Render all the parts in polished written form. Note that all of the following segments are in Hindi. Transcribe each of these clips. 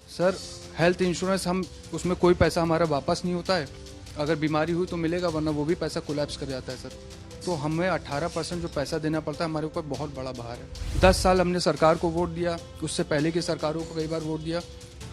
सर हेल्थ इंश्योरेंस हम उसमें कोई पैसा हमारा वापस नहीं होता है। अगर बीमारी हुई तो मिलेगा, वरना वो भी पैसा कोलैप्स कर जाता है सर। तो हमें 18% जो पैसा देना पड़ता है हमारे ऊपर बहुत बड़ा भार है। 10 साल हमने सरकार को वोट दिया, उससे पहले की सरकारों को कई बार वोट दिया।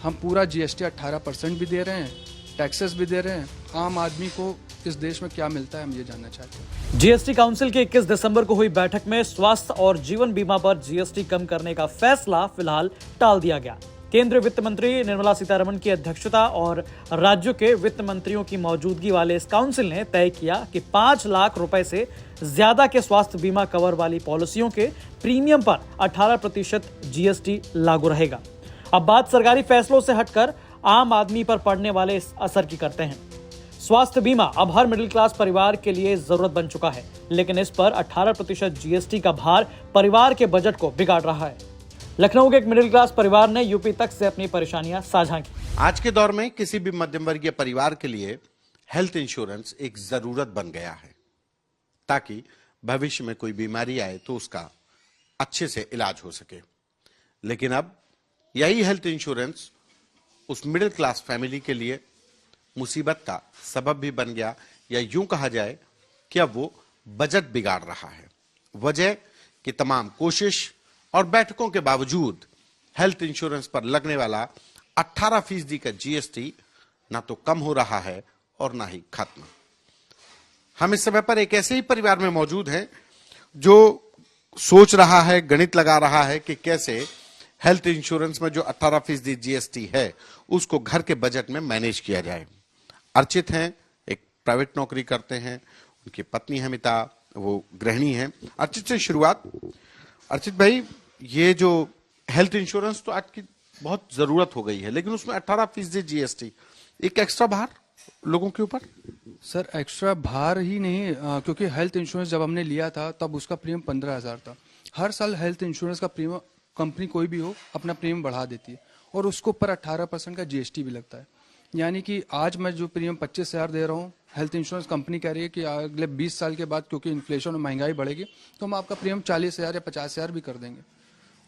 हम पूरा जीएसटी 18% भी दे रहे हैं, टैक्सेस भी दे रहे हैं। आम आदमी को इस देश में क्या मिलता है हम ये जानना चाहते हैं। जीएसटी काउंसिल की 21 दिसंबर को हुई बैठक में स्वास्थ्य और जीवन बीमा पर जीएसटी कम करने का फैसला फिलहाल टाल दिया गया। केंद्रीय वित्त मंत्री निर्मला सीतारमण की अध्यक्षता और राज्यों के वित्त मंत्रियों की मौजूदगी वाले इस काउंसिल ने तय किया कि 5 लाख रुपए से ज्यादा के स्वास्थ्य बीमा कवर वाली पॉलिसियों के प्रीमियम पर 18% जीएसटी लागू रहेगा। अब बात सरकारी फैसलों से हटकर आम आदमी पर पड़ने वाले इस असर की करते हैं। स्वास्थ्य बीमा अब हर मिडिल क्लास परिवार के लिए जरूरत बन चुका है, लेकिन इस पर 18% जीएसटी का भार परिवार के बजट को बिगाड़ रहा है। लखनऊ के एक मिडिल क्लास परिवार ने यूपी तक से अपनी परेशानियां साझा की। आज के दौर में किसी भी मध्यम वर्गीय परिवार के लिए हेल्थ इंश्योरेंस एक जरूरत बन गया है, ताकि भविष्य में कोई बीमारी आए तो उसका अच्छे से इलाज हो सके। लेकिन अब यही हेल्थ इंश्योरेंस उस मिडिल क्लास फैमिली के लिए मुसीबत का सबब भी बन गया, या यूं कहा जाए कि अब वो बजट बिगाड़ रहा है। वजह कि तमाम कोशिश और बैठकों के बावजूद हेल्थ इंश्योरेंस पर लगने वाला 18% का जीएसटी ना तो कम हो रहा है और ना ही खत्म। हम इस समय पर एक ऐसे ही परिवार में मौजूद हैं जो सोच रहा है, गणित लगा रहा है कि कैसे हेल्थ इंश्योरेंस में जो 18% जीएसटी है उसको घर के बजट में मैनेज किया जाए। अर्चित हैं, एक प्राइवेट नौकरी करते हैं, उनकी पत्नी है मिता, वो गृहिणी हैं। अर्चित से शुरुआत। अर्चित भाई, ये जो हेल्थ इंश्योरेंस तो आज की बहुत जरूरत हो गई है, लेकिन उसमें 18% जीएसटी एक एक्स्ट्रा भार लोगों के ऊपर। सर एक्स्ट्रा भार ही नहीं, क्योंकि हेल्थ इंश्योरेंस जब हमने लिया था तब उसका प्रीमियम 15,000 था। हर साल हेल्थ इंश्योरेंस का प्रीमियम कंपनी कोई भी हो अपना प्रीमियम बढ़ा देती है और उसके ऊपर 18% का जीएसटी भी लगता है। यानी कि आज मैं जो प्रीमियम 25,000 दे रहा हूँ, हेल्थ इंश्योरेंस कंपनी कह रही है कि अगले 20 साल के बाद क्योंकि इन्फ्लेशन और महंगाई बढ़ेगी तो हम आपका प्रीमियम 40,000 या 50,000 भी कर देंगे,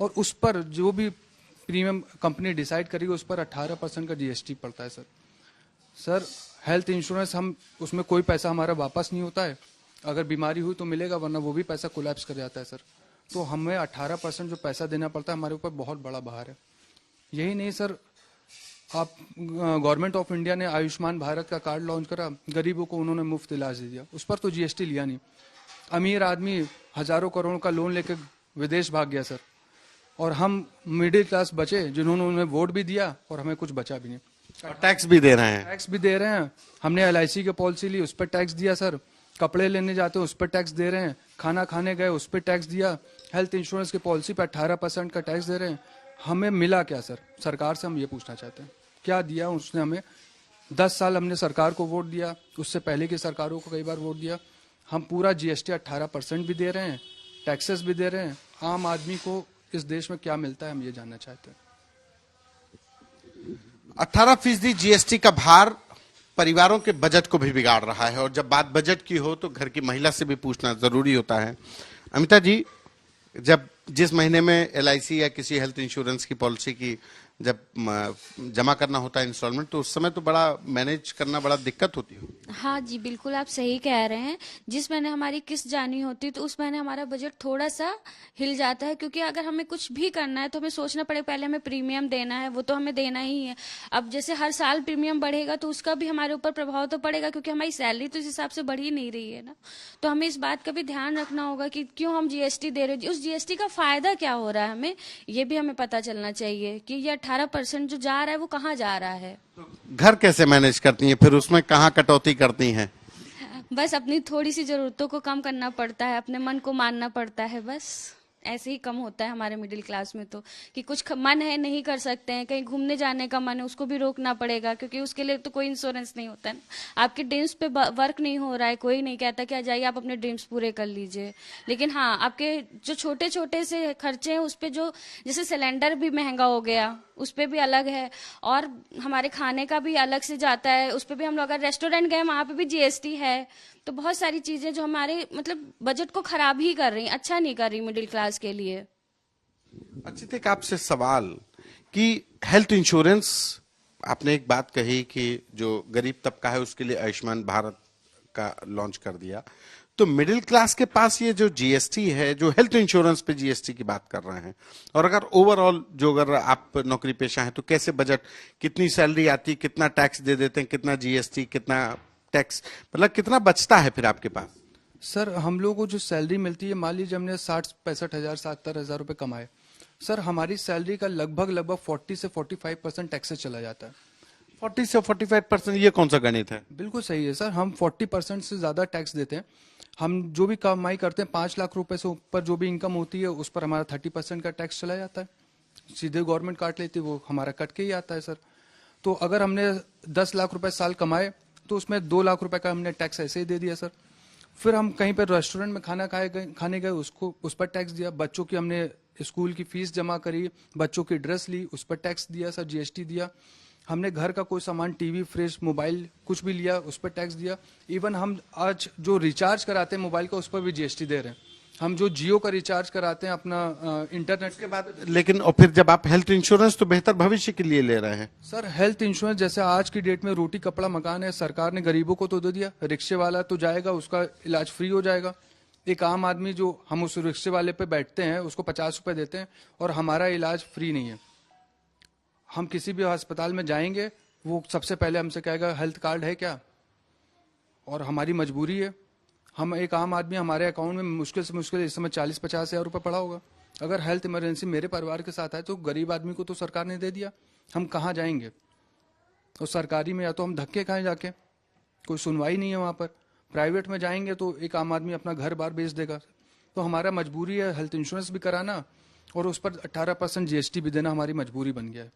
और उस पर जो भी प्रीमियम कंपनी डिसाइड करेगी उस पर 18% का जीएसटी पड़ता है। सर हेल्थ इंश्योरेंस हम उसमें कोई पैसा हमारा वापस नहीं होता है। अगर बीमारी हुई तो मिलेगा, वरना वो भी पैसा कोलैप्स कर जाता है सर। तो हमें 18% जो पैसा देना पड़ता है हमारे ऊपर बहुत बड़ा भार है। यही नहीं सर, आप गवर्नमेंट ऑफ इंडिया ने आयुष्मान भारत का कार्ड लॉन्च करा, गरीबों को उन्होंने मुफ्त इलाज दे दिया, उस पर तो जीएसटी लिया नहीं। अमीर आदमी हजारों करोड़ों का लोन लेकर विदेश भाग गया सर, और हम मिडिल क्लास बचे जिन्होंने उन्हें वोट भी दिया और हमें कुछ बचा भी नहीं। और टैक्स भी दे रहे हैं। टैक्स भी दे रहे हैं। हमने एलआईसी की पॉलिसी ली, उस पर टैक्स दिया सर। कपड़े लेने जाते हैं उस पर टैक्स दे रहे हैं। खाना खाने गए उस पर टैक्स दिया। हेल्थ इंश्योरेंस की पॉलिसी पर 18% का टैक्स दे रहे हैं। हमें मिला क्या सर? सरकार से हम ये पूछना चाहते हैं, क्या दिया उसने हमें? 10 साल हमने सरकार को वोट दिया, उससे पहले की सरकारों को कई बार वोट दिया। हम पूरा जीएसटी 18% भी दे रहे हैं, टैक्सेस भी दे रहे हैं। आम आदमी को इस देश में क्या मिलता है हम ये जानना चाहते हैं। 18% जीएसटी का भार परिवारों के बजट को भी बिगाड़ रहा है, और जब बात बजट की हो तो घर की महिला से भी पूछना जरूरी होता है। अमिता जी, जब जिस महीने में एलआईसी या किसी हेल्थ इंश्योरेंस की पॉलिसी की जब जमा करना होता है इंस्टॉलमेंट, तो उस समय तो बड़ा मैनेज करना बड़ा दिक्कत होती है। हाँ जी, बिल्कुल आप सही कह रहे हैं। जिस महीने हमारी किस्त जानी होती तो उस महीने हमारा बजट थोड़ा सा हिल जाता है, क्योंकि अगर हमें कुछ भी करना है तो हमें सोचना पड़ेगा, पहले हमें प्रीमियम देना है, वो तो हमें देना ही है। अब जैसे हर साल प्रीमियम बढ़ेगा तो उसका भी हमारे ऊपर प्रभाव तो पड़ेगा, क्योंकि हमारी सैलरी तो इस हिसाब से बढ़ ही नहीं रही है ना। तो हमें इस बात का भी ध्यान रखना होगा कि क्यों हम जीएसटी दे रहे हैं, उस जीएसटी का फायदा क्या हो रहा है, हमें ये भी हमें पता चलना चाहिए कि ये 18% जो जा रहा है वो कहाँ जा रहा है। घर कैसे मैनेज करती हैं, फिर उसमें कहाँ कटौती करती हैं? बस अपनी थोड़ी सी जरूरतों को कम करना पड़ता है, अपने मन को मानना पड़ता है, बस ऐसे ही कम होता है हमारे मिडिल क्लास में। तो कि कुछ मन है नहीं कर सकते हैं, कहीं घूमने जाने का मन है उसको भी रोकना पड़ेगा, क्योंकि उसके लिए तो कोई इंश्योरेंस नहीं होता है ना। आपके ड्रीम्स पे वर्क नहीं हो रहा है, कोई नहीं कहता कि आ जाइए आप अपने ड्रीम्स पूरे कर लीजिए। लेकिन हाँ, आपके जो छोटे छोटे से खर्चे हैं उस पर, जो जैसे सिलेंडर भी महंगा हो गया उस पर भी अलग है, और हमारे खाने का भी अलग से जाता है, उस पर भी हम लोग अगर रेस्टोरेंट गए वहाँ पे भी जीएसटी है। तो बहुत सारी चीजें जो हमारे मतलब बजट को खराब ही कर रही, अच्छा नहीं कर रही मिडिल क्लास के लिए। अच्छा, एक आपसे सवाल, कि हेल्थ इंश्योरेंस, आपने एक बात कही कि जो गरीब तबका है उसके लिए आयुष्मान भारत का लॉन्च कर दिया, तो मिडिल क्लास के पास ये जो जीएसटी है, जो हेल्थ इंश्योरेंस पे जीएसटी की बात कर रहे हैं, और अगर ओवरऑल जो अगर आप नौकरी पेशा हैं तो कैसे बजट, कितनी सैलरी आती, कितना टैक्स दे देते हैं, कितना जीएसटी, कितना टैक्स, मतलब कितना बचता है फिर आपके पास? सर हम लोगों को जो सैलरी मिलती है, मान लीजिए हमने 60-65 हजार 70,000 रुपए कमाए, सर हमारी सैलरी का लगभग 40 से 45% टैक्स से चला जाता है। 40 से 45%, ये कौन सा गणित है? बिल्कुल सही है सर, हम 40% से ज्यादा टैक्स देते हैं। हम जो भी कमाई करते हैं 5 लाख रुपए से ऊपर जो भी इनकम होती है उस पर हमारा 30% का टैक्स चला जाता है, सीधे गवर्नमेंट काट लेती है, वो हमारा कट के ही आता है सर। तो अगर हमने 10 लाख रुपए साल कमाए तो उसमें 2 लाख रुपए का हमने टैक्स ऐसे ही दे दिया सर। फिर हम कहीं पर रेस्टोरेंट में खाने गए, उसको उस पर टैक्स दिया। बच्चों की हमने स्कूल की फीस जमा करी, बच्चों की ड्रेस ली, उस पर टैक्स दिया सर, जीएसटी दिया। हमने घर का कोई सामान, टीवी, फ्रिज, मोबाइल कुछ भी लिया उस पर टैक्स दिया। इवन हम आज जो रिचार्ज कराते हैं मोबाइल का उस पर भी जीएसटी दे रहे हैं। हम जो जियो का रिचार्ज कराते हैं अपना इंटरनेट के बाद। लेकिन और फिर जब आप हेल्थ इंश्योरेंस तो बेहतर भविष्य के लिए ले रहे हैं। सर हेल्थ इंश्योरेंस जैसे आज की डेट में रोटी कपड़ा मकान है, सरकार ने गरीबों को तो दे दिया। रिक्शे वाला तो जाएगा, उसका इलाज फ्री हो जाएगा। एक आम आदमी जो हम उस रिक्शे वाले पे बैठते हैं उसको 50 रुपए देते हैं और हमारा इलाज फ्री नहीं है। हम किसी भी अस्पताल में जाएंगे, वो सबसे पहले हमसे कहेगा हेल्थ कार्ड है क्या, और हमारी मजबूरी है। हम एक आम आदमी, हमारे अकाउंट में मुश्किल से मुश्किल इस समय 40-50 हजार रुपये पड़ा होगा। अगर हेल्थ इमरजेंसी मेरे परिवार के साथ है तो गरीब आदमी को तो सरकार ने दे दिया, हम कहाँ जाएंगे? और सरकारी में या तो हम धक्के खाएं जाके, कोई सुनवाई नहीं है वहाँ पर। प्राइवेट में जाएंगे तो एक आम आदमी अपना घर बार बेच देगा। तो हमारा मजबूरी है हेल्थ इंश्योरेंस भी कराना और उस पर 18% जीएसटी भी देना, हमारी मजबूरी बन गया है।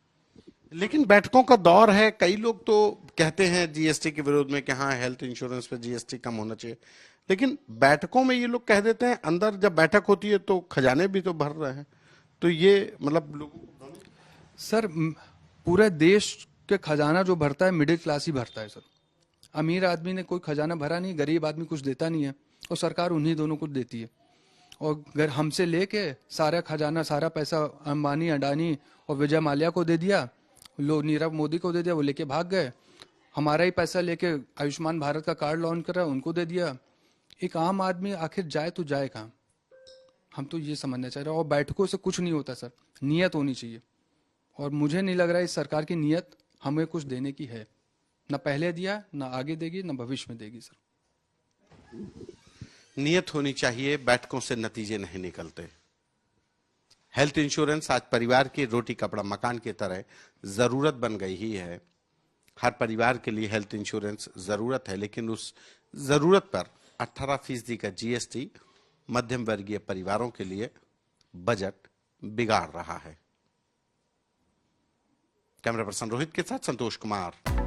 लेकिन बैठकों का दौर है, कई लोग तो कहते हैं जीएसटी के विरोध में कि हाँ हेल्थ इंश्योरेंस पे जीएसटी कम होना चाहिए, लेकिन बैठकों में ये लोग कह देते हैं अंदर जब बैठक होती है तो खजाने भी तो भर रहे हैं। तो ये मतलब लोगों, सर पूरे देश के खजाना जो भरता है मिडिल क्लास ही भरता है सर। अमीर आदमी ने कोई खजाना भरा नहीं, गरीब आदमी कुछ देता नहीं है, और सरकार उन्हीं दोनों को देती है। और अगर हमसे लेके सारा खजाना, सारा पैसा अंबानी, अडानी और विजय माल्या को दे दिया, नीरव मोदी को दे दिया, वो लेके भाग गए। हमारा ही पैसा लेके आयुष्मान भारत का कार्ड लॉन्च करा, उनको दे दिया। एक आम आदमी आखिर जाए तो जाए कहाँ? हम तो ये समझना चाह रहे हैं। और बैठकों से कुछ नहीं होता सर, नियत होनी चाहिए। और मुझे नहीं लग रहा है इस सरकार की नियत हमें कुछ देने की है। ना पहले दिया, ना आगे देगी, ना भविष्य में देगी सर। नियत होनी चाहिए, बैठकों से नतीजे नहीं निकलते। हेल्थ इंश्योरेंस आज परिवार की रोटी कपड़ा मकान की तरह जरूरत बन गई ही है। हर परिवार के लिए हेल्थ इंश्योरेंस जरूरत है, लेकिन उस जरूरत पर 18% का जीएसटी मध्यम वर्गीय परिवारों के लिए बजट बिगाड़ रहा है। कैमरा पर्सन रोहित के साथ संतोष कुमार।